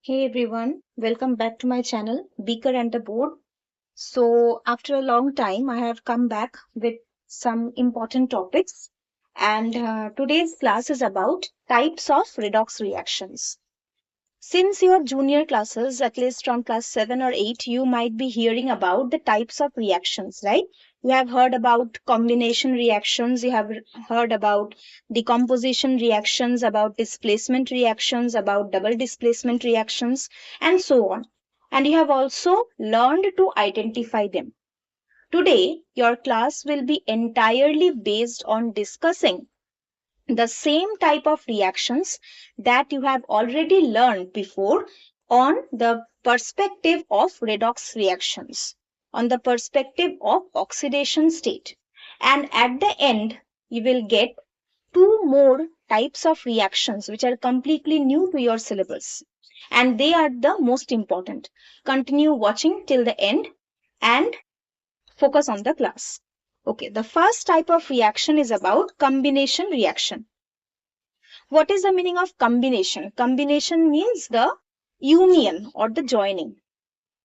Hey everyone, welcome back to my channel, Beaker and the Board. So, after a long time, I have come back with some important topics, and today's class is about types of redox reactions. Since your junior classes, at least from class 7 or 8, you might be hearing about the types of reactions, right? You have heard about combination reactions, you have heard about decomposition reactions, about displacement reactions, about double displacement reactions, and so on. And you have also learned to identify them. Today, your class will be entirely based on discussing the same type of reactions that you have already learned before on the perspective of redox reactions, on the perspective of oxidation state. And at the end, you will get two more types of reactions which are completely new to your syllabus. And they are the most important. Continue watching till the end and focus on the class. Okay, the first type of reaction is about combination reaction. What is the meaning of combination? Combination means the union or the joining.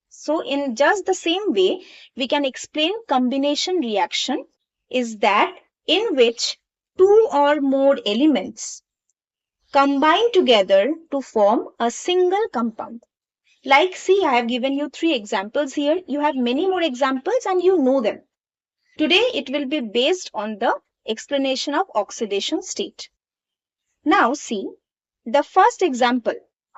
So in just the same way, we can explain combination reaction is that in which two or more elements combine together to form a single compound. Like, see, I have given you 3 examples here. You have many more examples and you know them. Today, it will be based on the explanation of oxidation state. Now see, the first example,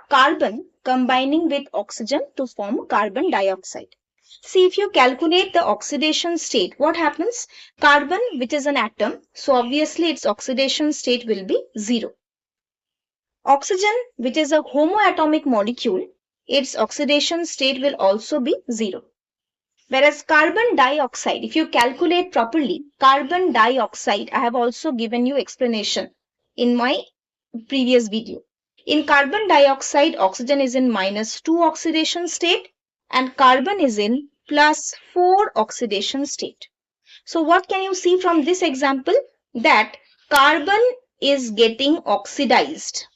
carbon combining with oxygen to form carbon dioxide. See, if you calculate the oxidation state, what happens? Carbon, which is an atom, so obviously its oxidation state will be 0. Oxygen, which is a homoatomic molecule, its oxidation state will also be 0. Whereas carbon dioxide, if you calculate properly, carbon dioxide, I have also given you explanation in my previous video. In carbon dioxide, oxygen is in -2 oxidation state and carbon is in +4 oxidation state. So what can you see from this example? That carbon is getting oxidized.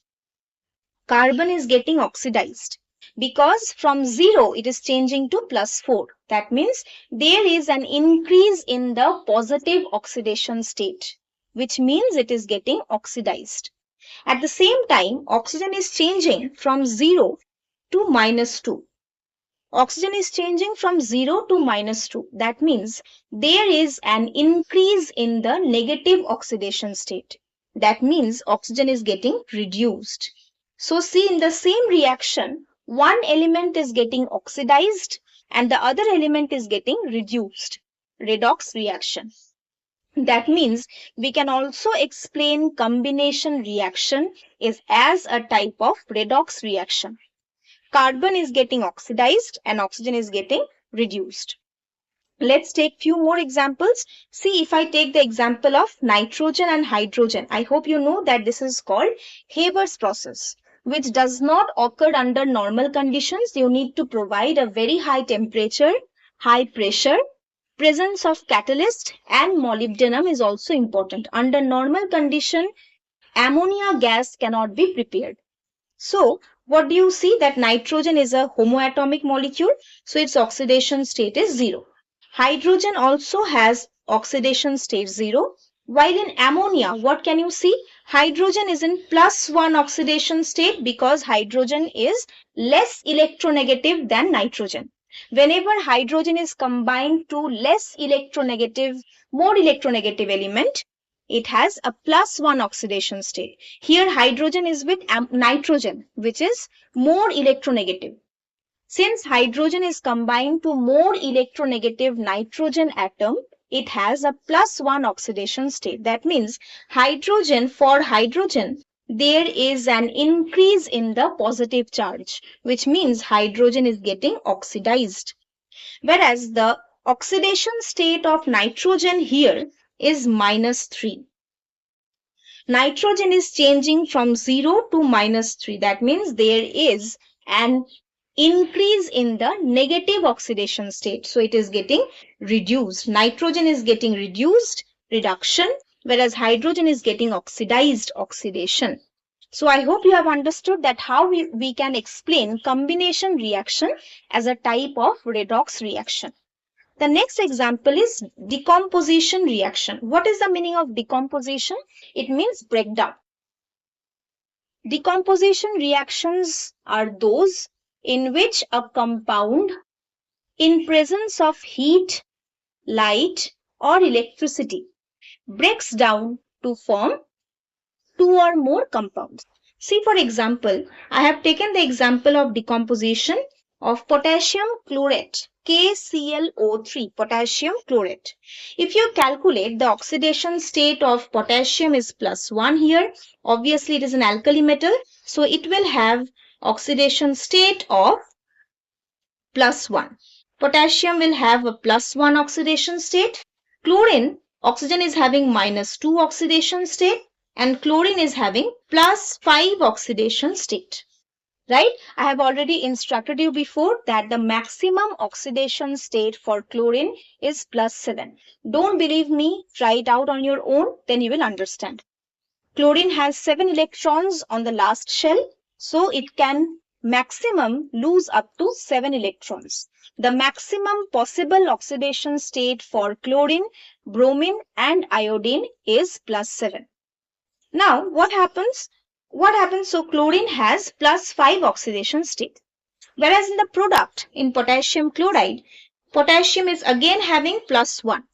Carbon is getting oxidized because from 0 it is changing to +4. That means there is an increase in the positive oxidation state, which means it is getting oxidized. At the same time, oxygen is changing from 0 to -2. Oxygen is changing from 0 to -2. That means there is an increase in the negative oxidation state. That means oxygen is getting reduced. So see, in the same reaction, one element is getting oxidized and the other element is getting reduced. Redox reaction. That means we can also explain combination reaction is as a type of redox reaction. Carbon is getting oxidized and oxygen is getting reduced. Let's take few more examples. See, if I take the example of nitrogen and hydrogen, I hope you know that this is called Haber's process, which does not occur under normal conditions. You need to provide a very high temperature, high pressure, presence of catalyst, and molybdenum is also important. Under normal condition, ammonia gas cannot be prepared. So what do you see? That nitrogen is a homoatomic molecule, so its oxidation state is 0. Hydrogen also has oxidation state 0, while in ammonia, what can you see? Hydrogen is in +1 oxidation state because hydrogen is less electronegative than nitrogen. Whenever hydrogen is combined to less electronegative, more electronegative element, it has a +1 oxidation state. Here hydrogen is with nitrogen, which is more electronegative. Since hydrogen is combined to more electronegative nitrogen atom, it has a +1 oxidation state. That means for hydrogen, there is an increase in the positive charge, which means hydrogen is getting oxidized. Whereas the oxidation state of nitrogen here is -3. Nitrogen is changing from 0 to -3. That means there is an increase in the negative oxidation state. So it is getting reduced. Nitrogen is getting reduced, reduction, whereas hydrogen is getting oxidized, oxidation. So I hope you have understood that how we can explain combination reaction as a type of redox reaction. The next example is decomposition reaction. What is the meaning of decomposition? It means breakdown. Decomposition reactions are those in which a compound in presence of heat, light, or electricity breaks down to form two or more compounds. See, for example, I have taken the example of decomposition of potassium chlorate, KClO3, potassium chlorate. If you calculate the oxidation state of potassium is +1 here, obviously it is an alkali metal, so it will have oxidation state of +1. Potassium will have a +1 oxidation state. Chlorine, oxygen is having -2 oxidation state, and chlorine is having +5 oxidation state. Right? I have already instructed you before that the maximum oxidation state for chlorine is +7. Don't believe me, try it out on your own, then you will understand. Chlorine has 7 electrons on the last shell, so it can maximum lose up to 7 electrons. The maximum possible oxidation state for chlorine, bromine and iodine is +7. Now, what happens? So chlorine has +5 oxidation state. Whereas in the product, in potassium chloride, potassium is again having +1.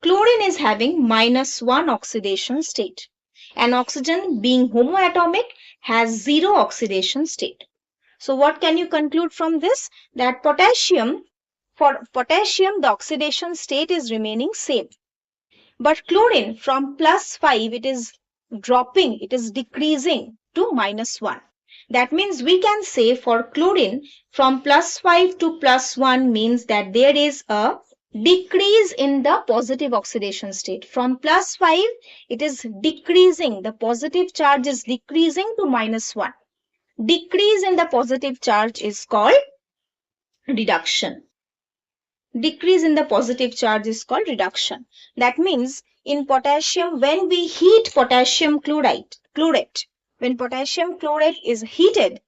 Chlorine is having -1 oxidation state. And oxygen, being homoatomic, has 0 oxidation state. So what can you conclude from this? That for potassium, the oxidation state is remaining same. But chlorine, from +5, it is dropping, it is decreasing to -1. That means we can say for chlorine, from +5 to +1 means that there is a decrease in the positive oxidation state. From +5, it is decreasing, the positive charge is decreasing to -1. Decrease in the positive charge is called reduction. Decrease in the positive charge is called reduction. That means in potassium, when we heat potassium chlorate, when potassium chlorate is heated,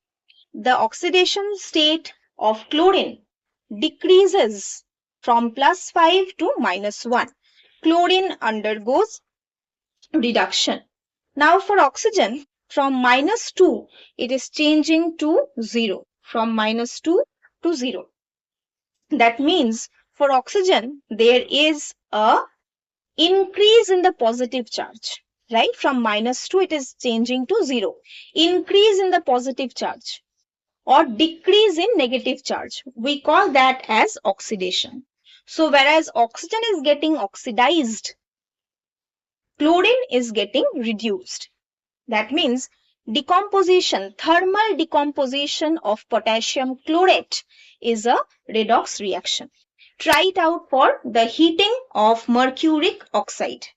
the oxidation state of chlorine decreases from +5 to -1. Chlorine undergoes reduction. Now for oxygen, from -2, it is changing to 0. From -2 to 0. That means for oxygen, there is a increase in the positive charge, right? From -2, it is changing to 0. Increase in the positive charge or decrease in negative charge. We call that as oxidation. So whereas oxygen is getting oxidized, chlorine is getting reduced. That means decomposition, thermal decomposition of potassium chlorate is a redox reaction. Try it out for the heating of mercuric oxide.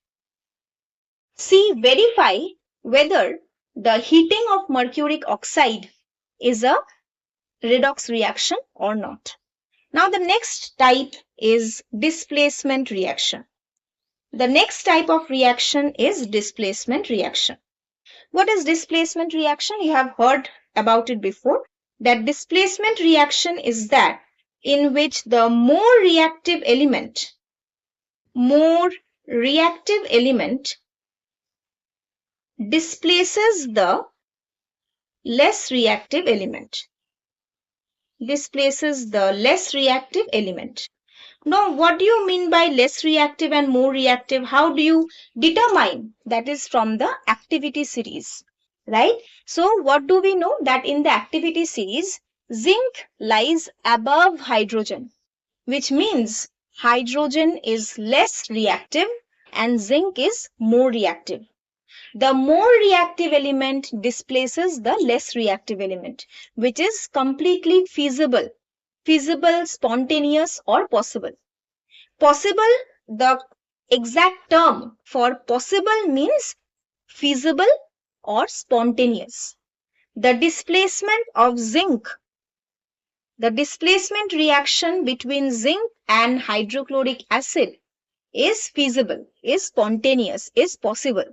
See, verify whether the heating of mercuric oxide is a redox reaction or not. Now the next type is displacement reaction. The next type of reaction is displacement reaction. What is displacement reaction? You have heard about it before. That displacement reaction is that in which the more reactive element displaces the less reactive element. Displaces the less reactive element. Now, what do you mean by less reactive and more reactive? How do you determine? That is from the activity series, right? So, what do we know? That in the activity series, zinc lies above hydrogen, which means hydrogen is less reactive and zinc is more reactive. The more reactive element displaces the less reactive element, which is completely feasible, spontaneous or possible. Possible, the exact term for possible means feasible or spontaneous. The displacement of zinc, the displacement reaction between zinc and hydrochloric acid is feasible, is spontaneous, is possible.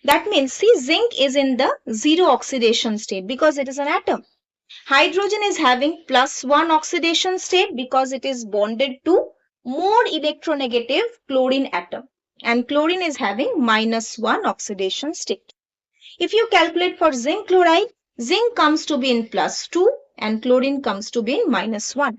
That means, see, zinc is in the zero oxidation state because it is an atom. Hydrogen is having +1 oxidation state because it is bonded to more electronegative chlorine atom. And chlorine is having -1 oxidation state. If you calculate for zinc chloride, zinc comes to be in +2 and chlorine comes to be in -1.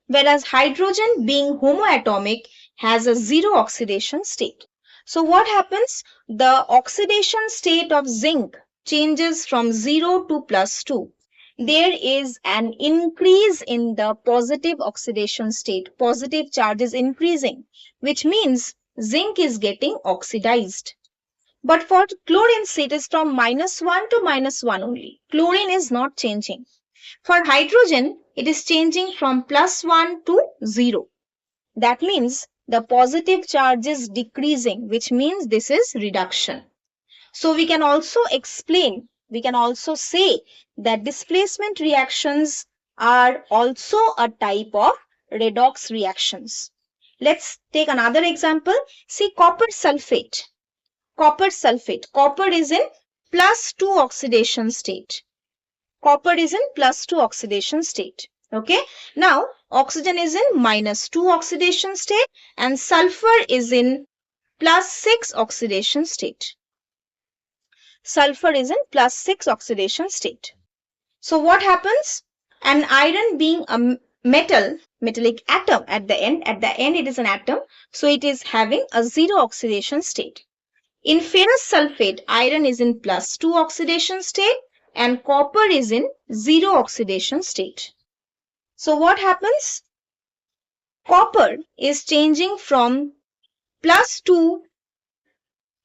Whereas hydrogen, being homoatomic, has a zero oxidation state. So what happens? The oxidation state of zinc changes from 0 to +2. There is an increase in the positive oxidation state. Positive charge is increasing, which means zinc is getting oxidized. But for chlorine, it is from -1 to -1 only. Chlorine is not changing. For hydrogen, it is changing from +1 to 0. That means the positive charge is decreasing, which means this is reduction. So we can also explain, we can also say that displacement reactions are also a type of redox reactions. Let's take another example. See, copper sulfate. Copper sulfate. Copper is in +2 oxidation state. Copper is in +2 oxidation state. Okay. Now, oxygen is in -2 oxidation state and sulfur is in +6 oxidation state. Sulfur is in +6 oxidation state. So what happens? An iron being a metallic atom at the end it is an atom. So it is having a 0 oxidation state. In ferrous sulfate, iron is in +2 oxidation state and copper is in 0 oxidation state. So what happens? Copper is changing from +2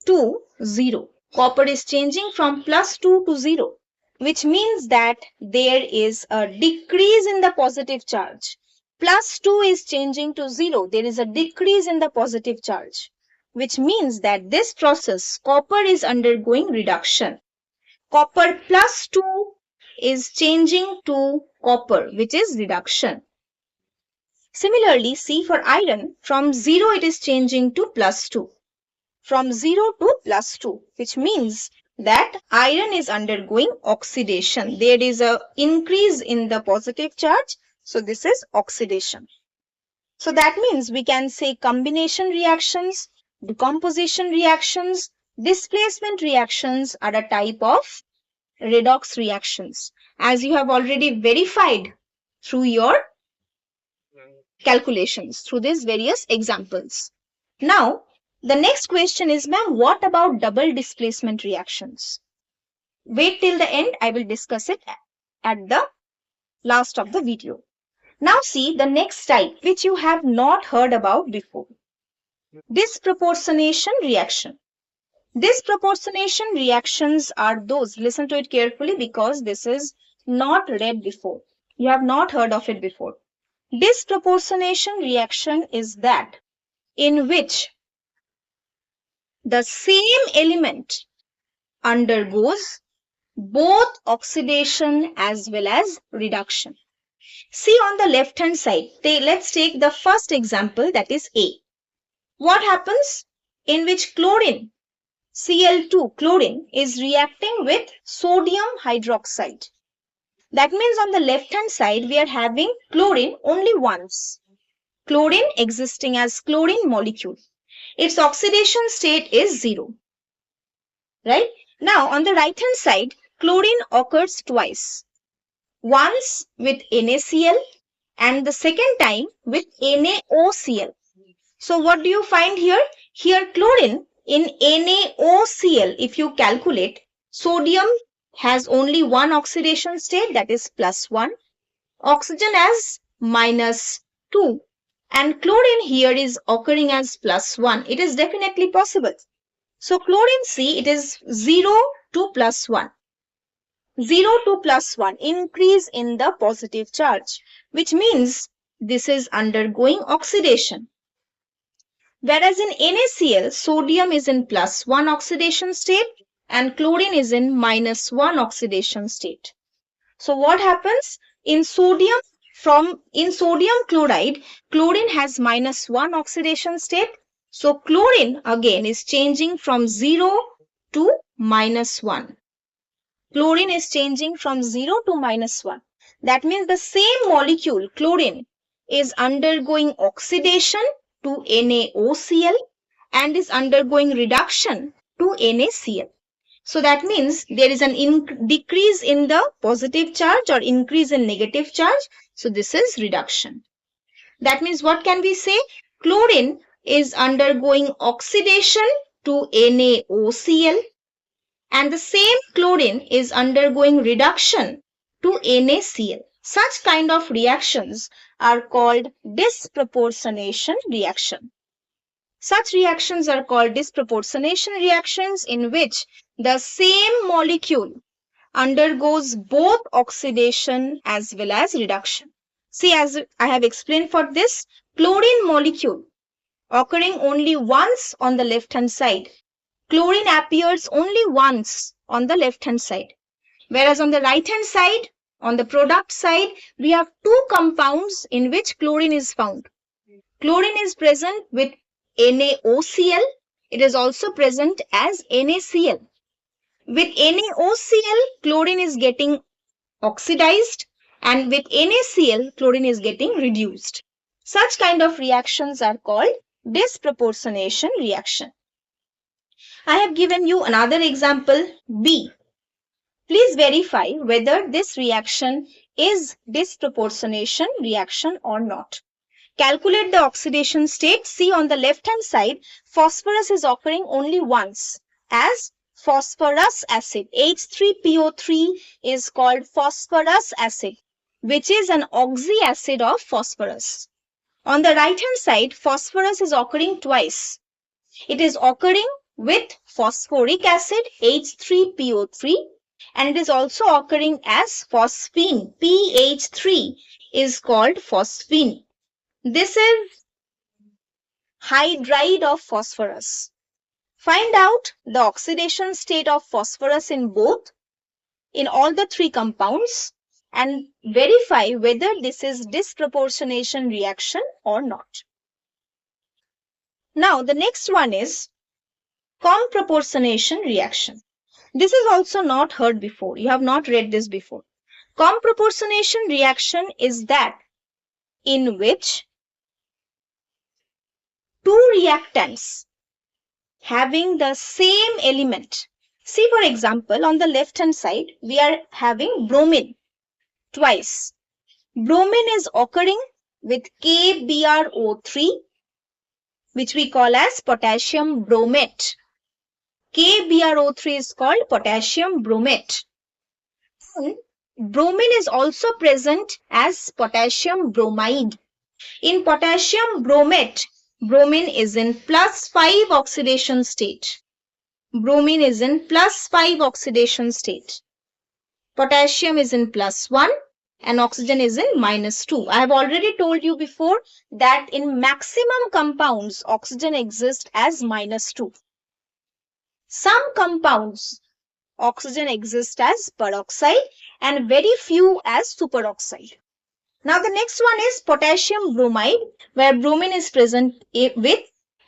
to 0. Copper is changing from +2 to 0, which means that there is a decrease in the positive charge. +2 is changing to 0. There is a decrease in the positive charge, which means that this process, copper is undergoing reduction. Copper +2 is changing to copper, which is reduction. Similarly, see, for iron, from 0 it is changing to +2. From 0 to +2, which means that iron is undergoing oxidation. There is an increase in the positive charge. So this is oxidation. So that means we can say combination reactions, decomposition reactions, displacement reactions are a type of redox reactions, as you have already verified through your calculations, through these various examples. Now, the next question is, ma'am, what about double displacement reactions? Wait till the end. I will discuss it at the last of the video. Now see the next type, which you have not heard about before. Disproportionation reaction. Disproportionation reactions are those, listen to it carefully because this is not read before. You have not heard of it before. Disproportionation reaction is that in which the same element undergoes both oxidation as well as reduction. See on the left hand side, let's take the first example, that is A. What happens? In which chlorine, Cl2 chlorine, is reacting with sodium hydroxide. That means on the left hand side we are having chlorine only once. Chlorine existing as chlorine molecule. Its oxidation state is 0. Right? Now on the right hand side, chlorine occurs twice. Once with NaCl and the second time with NaOCl. So what do you find here? Here chlorine in NaOCl, if you calculate, sodium has only one oxidation state, that is +1. Oxygen as -2. And chlorine here is occurring as +1. It is definitely possible. So chlorine, see, it is 0 to +1. 0 to +1, increase in the positive charge, which means this is undergoing oxidation. Whereas in NaCl, sodium is in +1 oxidation state and chlorine is in -1 oxidation state. So what happens? In sodium chloride, chlorine has -1 oxidation state. So chlorine again is changing from 0 to -1. Chlorine is changing from 0 to -1. That means the same molecule, chlorine, is undergoing oxidation to NaOCl and is undergoing reduction to NaCl. So that means there is an decrease in the positive charge or increase in negative charge. So this is reduction. That means what can we say? Chlorine is undergoing oxidation to NaOCl and the same chlorine is undergoing reduction to NaCl. Such kind of reactions are called disproportionation reaction. Such reactions are called disproportionation reactions in which the same molecule undergoes both oxidation as well as reduction. See, as I have explained for this, chlorine molecule occurring only once on the left hand side. Chlorine appears only once on the left hand side. Whereas on the right hand side, on the product side, we have two compounds in which chlorine is found. Chlorine is present with NaOCl. It is also present as NaCl. With NaOCl, chlorine is getting oxidized, and with NaCl, chlorine is getting reduced. Such kind of reactions are called disproportionation reaction. I have given you another example, B. Please verify whether this reaction is disproportionation reaction or not. Calculate the oxidation state. See, on the left hand side, phosphorus is occurring only once as phosphorus acid. H3PO3 is called phosphorus acid, which is an oxyacid of phosphorus. On the right hand side, phosphorus is occurring twice. It is occurring with phosphoric acid, H3PO3, and it is also occurring as phosphine. PH3 is called phosphine. This is hydride of phosphorus. Find out the oxidation state of phosphorus in all the three compounds and verify whether this is disproportionation reaction or not. Now the next one is comproportionation reaction. This is also not heard before. You have not read this before. Comproportionation reaction is that in which two reactants having the same element. See, for example, on the left hand side, we are having bromine twice. Bromine is occurring with KBrO3, which we call as potassium bromate. KBrO3 is called potassium bromate. And bromine is also present as potassium bromide. In potassium bromate, bromine is in +5 oxidation state. Bromine is in +5 oxidation state. Potassium is in +1 and oxygen is in -2. I have already told you before that in maximum compounds, oxygen exists as -2. Some compounds, oxygen exists as peroxide and very few as superoxide. Now the next one is potassium bromide, where bromine is present with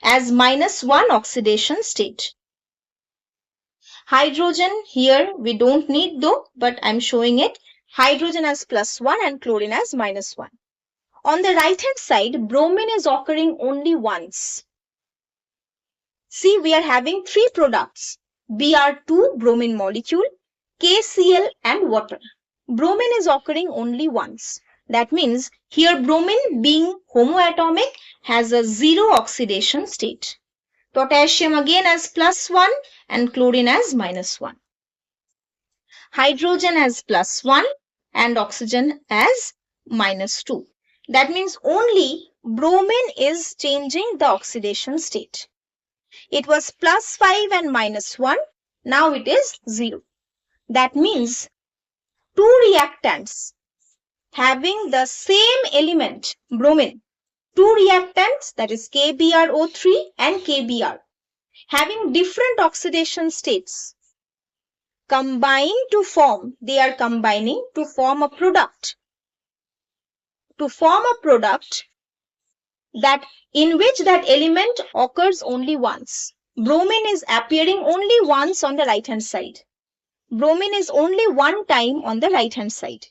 as -1 oxidation state. Hydrogen here we don't need though, but I'm showing it. Hydrogen as +1 and chlorine as -1. On the right hand side, bromine is occurring only once. See, we are having three products, Br2 bromine molecule, KCl and water. Bromine is occurring only once. That means here bromine being homoatomic has a 0 oxidation state. Potassium again as +1 and chlorine as -1. Hydrogen as +1 and oxygen as -2. That means only bromine is changing the oxidation state. It was +5 and -1. Now it is 0. That means two reactants having the same element, bromine, two reactants, that is KBrO3 and KBr, having different oxidation states, they are combining to form a product. To form a product that in which that element occurs only once. Bromine is appearing only once on the right hand side. Bromine is only one time on the right hand side.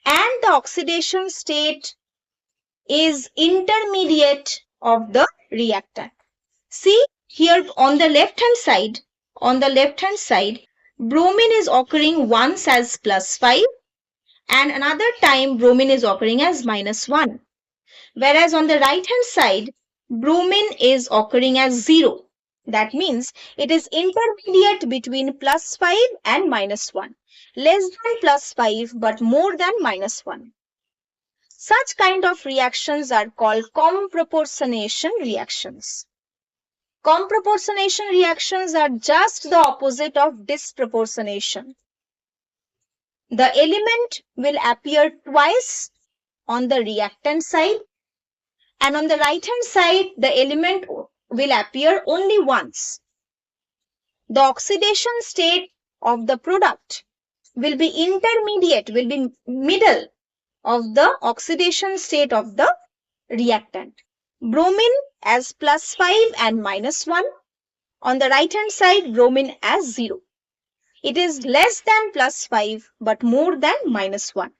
And the oxidation state is intermediate of the reactant. See here on the left hand side, bromine is occurring once as +5 and another time bromine is occurring as -1. Whereas on the right hand side, bromine is occurring as 0. That means it is intermediate between +5 and -1. Less than +5 but more than -1. Such kind of reactions are called comproportionation reactions. Comproportionation reactions are just the opposite of disproportionation. The element will appear twice on the reactant side, and on the right hand side, the element will appear only once. The oxidation state of the product will be intermediate, will be middle of the oxidation state of the reactant. Bromine as +5 and -1. On the right hand side, bromine as 0. It is less than +5 but more than -1.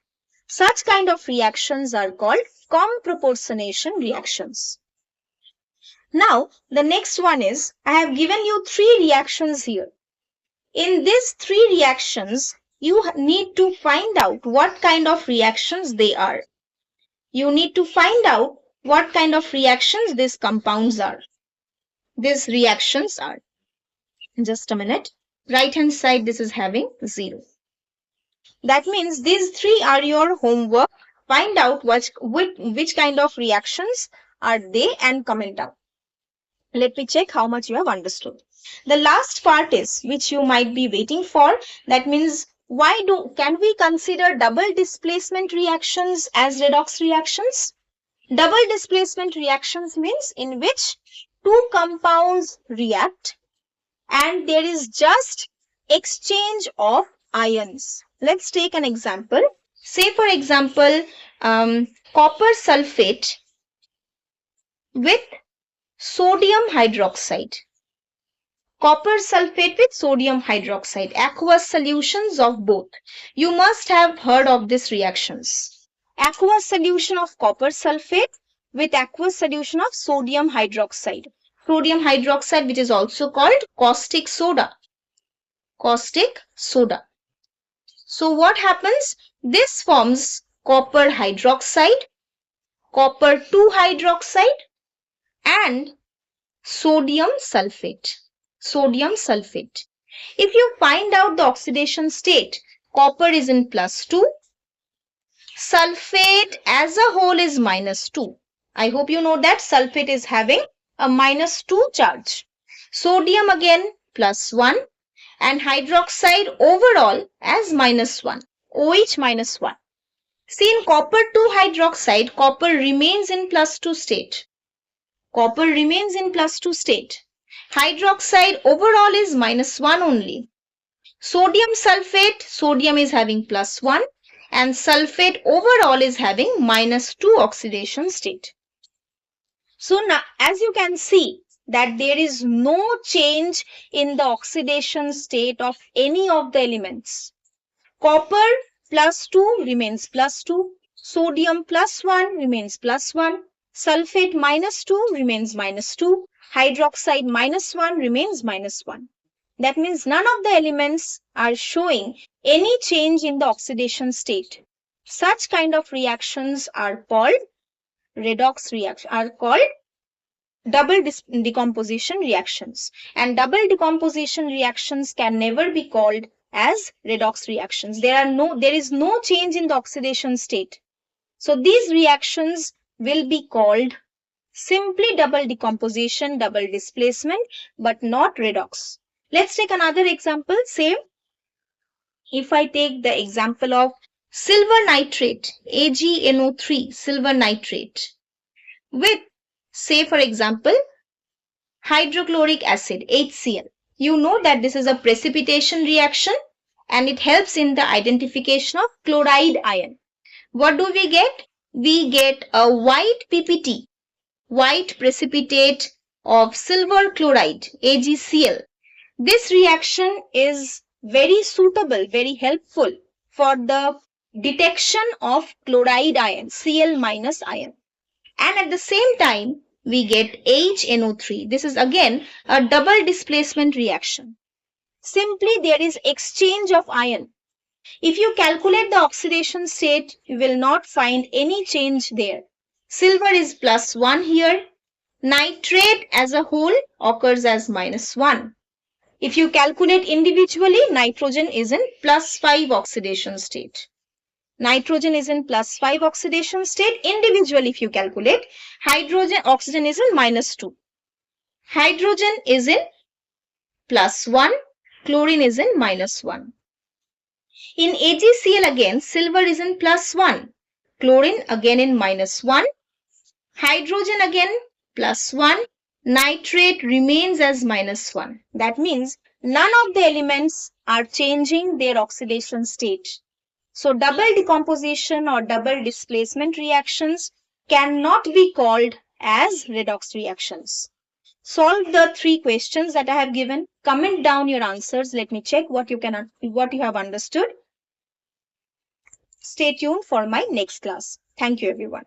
Such kind of reactions are called comproportionation reactions. Now, the next one is, I have given you 3 reactions here. In these 3 reactions, you need to find out what kind of reactions they are. You need to find out what kind of reactions these compounds are. These reactions are. Just a minute. Right hand side, this is having 0. That means these 3 are your homework. Find out which kind of reactions are they and comment down. Let me check how much you have understood. The last part is, which you might be waiting for, that means can we consider double displacement reactions as redox reactions? Double displacement reactions means in which 2 compounds react and there is just exchange of ions. Let's take an example. Say for example, copper sulfate with sodium hydroxide. Copper sulfate with sodium hydroxide, aqueous solutions of both. You must have heard of these reactions. Aqueous solution of copper sulfate with aqueous solution of sodium hydroxide. Sodium hydroxide, which is also called caustic soda. Caustic soda. So what happens? This forms copper hydroxide, copper 2 hydroxide and sodium sulfate. Sodium sulfate. If you find out the oxidation state, copper is in +2, sulfate as a whole is -2. I hope you know that sulfate is having a -2 charge. Sodium again +1 and hydroxide overall as -1. OH -1. See, in copper 2 hydroxide, copper remains in +2 state. Copper remains in +2 state. Hydroxide overall is -1 only. Sodium sulfate, sodium is having +1 and sulfate overall is having -2 oxidation state. So now, as you can see, that there is no change in the oxidation state of any of the elements. Copper +2 remains +2, sodium +1 remains +1, sulfate -2 remains -2, hydroxide -1 remains -1. That means none of the elements are showing any change in the oxidation state. Such kind of reactions are called redox reactions, are called double decomposition reactions. And double decomposition reactions can never be called as redox reactions. There is no change in the oxidation state. So these reactions will be called simply double decomposition, double displacement, but not redox. Let's take another example. Say, if I take the example of silver nitrate, AgNO3, silver nitrate, with, say for example, hydrochloric acid, HCl. You know that this is a precipitation reaction and it helps in the identification of chloride ion. What do we get? We get a white PPT, white precipitate of silver chloride, AgCl. This reaction is very suitable, very helpful for the detection of chloride ion, Cl minus ion. And at the same time, we get HNO3. This is again a double displacement reaction. Simply there is exchange of ion. If you calculate the oxidation state, you will not find any change there. Silver is +1 here. Nitrate as a whole occurs as -1. If you calculate individually, nitrogen is in +5 oxidation state. Nitrogen is in +5 oxidation state. Individually, if you calculate, oxygen is in -2. Hydrogen is in +1. Chlorine is in -1. In AgCl again, silver is in +1. Chlorine again in -1. Hydrogen again +1. Nitrate remains as -1. That means none of the elements are changing their oxidation state. So double decomposition or double displacement reactions cannot be called as redox reactions. Solve the 3 questions that I have given. Comment down your answers. Let me check what you have understood. Stay tuned for my next class. Thank you, everyone.